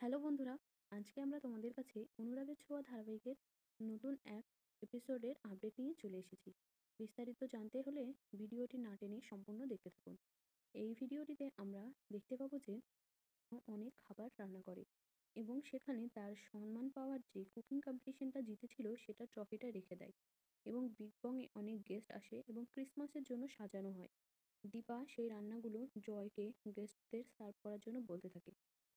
Hello বন্ধুরা, আজকে আমরা তোমাদের কাছে অনুরাগের ছোঁয়া ধারাবাহিকের নতুন এক এপিসোডের আপডেট নিয়ে চলে এসেছি। বিস্তারিত জানতে হলে ভিডিওটি না টেনে সম্পূর্ণ দেখতে থাকুন। এই ভিডিওটিতে আমরা দেখতে পাবো যে অনেক খাবার রান্না করে এবং সেখানে তার সম্মান পাওয়ার যে কুকিং কম্পিটিশনটা জিতেছিল সেটা ট্রফিটা রেখে দেয় এবং বিগ বং এ অনেক গেস্ট আসে এবং ক্রিসমাসের জন্য সাজানো হয়। দীপা সেই রান্নাগুলো জয়কে গেস্টদের সার্ভ করার জন্য বলতে থাকে।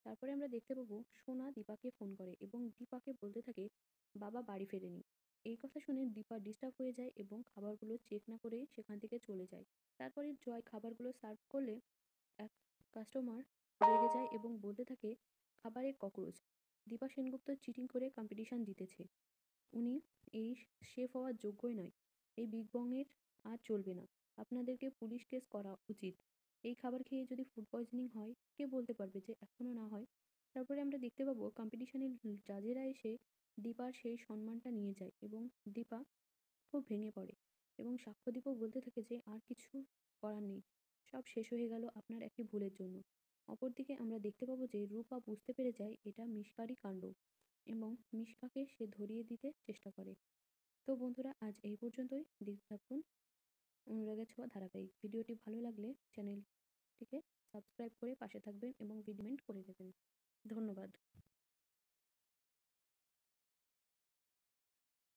তারপরে আমরা দেখতে পাবো সোনা দীপাকে ফোন করে এবং দীপাকে বলতে থাকে বাবা বাড়ি ফেরেনি। এই কথা শুনে দীপা ডিস্টার্ব হয়ে যায় এবং খাবারগুলো চেক না করে সেখান থেকে চলে যায়। তারপরে জয় খাবারগুলো সার্ভ করলে এক কাস্টমার রেগে যায় এবং বলতে থাকে খাবারে ককরোচ। দীপা সেনগুপ্ত চিটিং করে কম্পিটিশন জিতেছে। উনি এই শেফ হওয়ার যোগ্যই নয়। এই বিগ বং এর আর চলবে না। আপনাদেরকে পুলিশ কেস করা উচিত। এই খাবার খেয়ে যদি ফুড পয়জনিং হয়, কে বলতে পারবে যে এখনো না হয়? তারপরে আমরা দেখতে পাবো কম্পিটিশনের জাজেরা এসে দীপার সেই সম্মানটা নিয়ে যায় এবং দীপা খুব ভেঙে পড়ে এবং সাক্ষ্যদীপও বলতে থাকে যে আর কিছু করার নেই। সব শেষ হয়ে গেল আপনার একটি ভুলের জন্য। অপরদিকে আমরা দেখতে পাবো যে রূপা বুঝতে পেরে যায় এটা মিশকারই কাণ্ড এবং মিশকাকে সে ধরিয়ে দিতে চেষ্টা করে। তো বন্ধুরা, আজ এই পর্যন্তই। দেখতে থাকুন অনুরাগের ছোঁয়া ধারাবাহিক। ভিডিওটি ভালো লাগলে চ্যানেলটিকে সাবস্ক্রাইব করে পাশে থাকবেন এবং ভিডিও কমেন্ট করে দেবেন। ধন্যবাদ।